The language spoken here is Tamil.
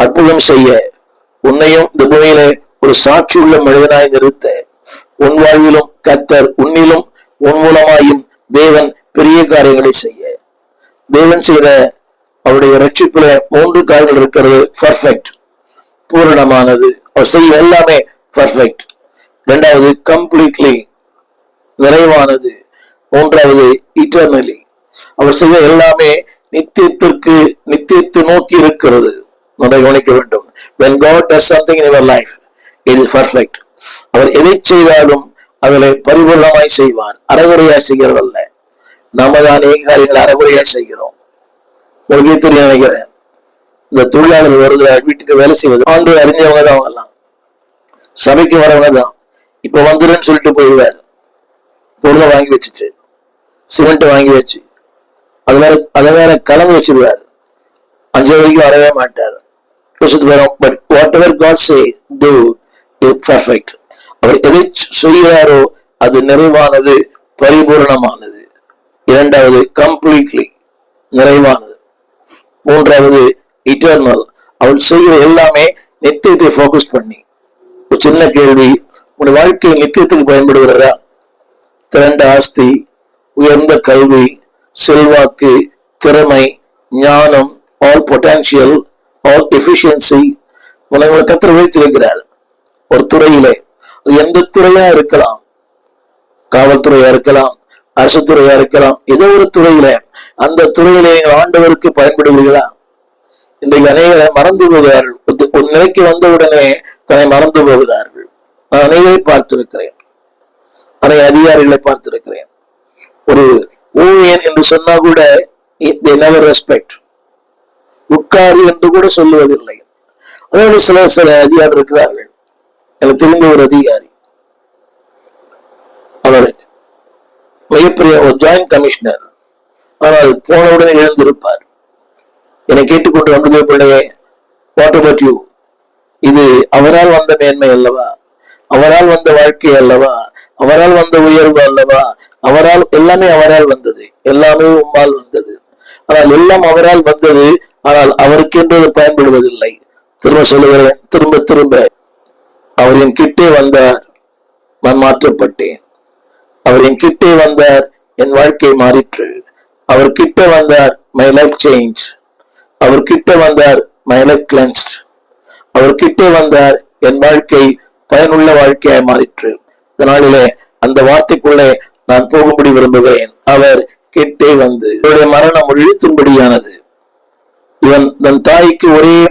அற்புதம் செய்ய, உன்னையும் இந்த பூமியிலே ஒரு சாட்சி உள்ள மனிதனாய் நிறுத்த, உன் வாழ்விலும் கர்த்தர் உன்னிலும் உன் மூலமாயும் தேவன் பெரிய காரியங்களை செய்ய, தேவன் செய்த அவருடைய ரட்சிப்புல 3 காரியங்கள் இருக்கிறது. பர்ஃபெக்ட், பூரணமானது. அவர் செய்ய எல்லாமே பர்ஃபெக்ட். 2வது கம்ப்ளீட்லி, நிறைவானது. 3வது இட்டர்னலி, அவர் செய்ய எல்லாமே நித்தியத்தை நோக்கி இருக்கிறது. நம்ம கவனிக்க வேண்டும். When God does something in your life, it is perfect. அவர் எதை செய்தாலும் அதில் பரிபூர்ணமாய் செய்வார். அரைகுறையாய் செய்கிறவல்ல. நாம தான் அநேக காரியங்களை அரைகுறையாய் செய்கிறோம். உங்களுக்கே தெரியும் நினைக்கிறேன். இந்த தொழிலாளர்கள் வருகிறார், வீட்டுக்கு வேலை செய்வது ஆண்டு அறிஞ்சவங்க தான், அவங்க எல்லாம் சபைக்கு வரவங்க தான். இப்ப வந்துருன்னு சொல்லிட்டு போயிடுவார். பொருளை வாங்கி வச்சுட்டு, சிமெண்ட் வாங்கி வச்சு அதை வேற கலந்து வச்சிருவார். 5 வரைக்கும் வரவே மாட்டார். But whatever God say to is perfect. அவர் எதை செய்கிறாரோ அது நிறைவானது, பரிபூர்ணமானது. 2வது கம்ப்ளீட்லி, நிறைவானது. 3வது இட்டர்னல், அவர் செய்கிற எல்லாமே நித்தியத்தை போக்கஸ் பண்ணி. ஒரு சின்ன கேள்வி, உன் வாழ்க்கை நித்தியத்துக்கு பயன்படுகிறதா? திரண்ட ஆஸ்தி, உயர்ந்த கல்வி, செல்வாக்கு, திறமை, ஞானம், ஆல் பொட்டன்ஷியல், ஆல் எஃபிஷியன்சி உங்களை கர்த்தர் வைத்திருக்கிறார் ஒரு துறையிலே. எந்த துறையா இருக்கலாம், காவல்துறையா இருக்கலாம், அரசு துறையா இருக்கலாம், ஏதோ ஒரு துறையில, அந்த துறையிலே ஆண்டவருக்கு பயன்படுகிறீர்களா? இன்றைக்கு அநேகரை மறந்து போகிறார்கள். ஒரு நிலைக்கு வந்தவுடனே தன்னை மறந்து போகிறார்கள். நான் அநேகரை பார்த்திருக்கிறேன், அநேக அதிகாரிகளை பார்த்திருக்கிறேன். ஒரு ஊழியன் என்று சொன்னா கூட they never respect. உட்காரு என்று கூட சொல்லுவதில்லை. அதோடு சில அதிகாரி இருக்கிறார்கள். எனக்கு தெரிந்த ஒரு அதிகாரி, அவர் மிகப்பெரிய ஒரு ஜாயிண்ட் கமிஷனர். ஆனால் போனவுடனே எழுந்திருப்பார். என்னை கேட்டுக்கொண்டு வந்ததே பிள்ளையே, வாட் அபவுட் யூ? இது அவரால் வந்த மேன்மை அல்லவா? அவரால் வந்த வாழ்க்கை அல்லவா? அவரால் வந்த உயர்வு அல்லவா? அவரால் எல்லாமே அவரால் வந்தது, எல்லாமே உம்மால் வந்தது. ஆனால் எல்லாம் அவரால் வந்தது, ஆனால் அவருக்கென்று பயன்படுவதில்லை. திரும்ப சொல்லுகிறேன், திரும்ப அவர் என் கிட்டே வந்தார், நான் மாற்றப்பட்டேன். அவர் என் கிட்டே வந்தார், என் வாழ்க்கை மாறிற்று. அவர் கிட்ட வந்தார், மை லைஃப் சேஞ்ச். அவர் கிட்ட வந்தார், மை லைஃப் கிளென்ஸ்ட். அவர் கிட்டே வந்தார், என் வாழ்க்கை பயனுள்ள வாழ்க்கையாய் மாறிற்று. இதனாலே அந்த வார்த்தைக்குள்ளே நான் போகும்படி விரும்புகிறேன். அவர் கிட்டே வந்து இவருடைய மரணம் இழுத்தும்படியானது. இவன் தன் தாய்க்கு ஒரே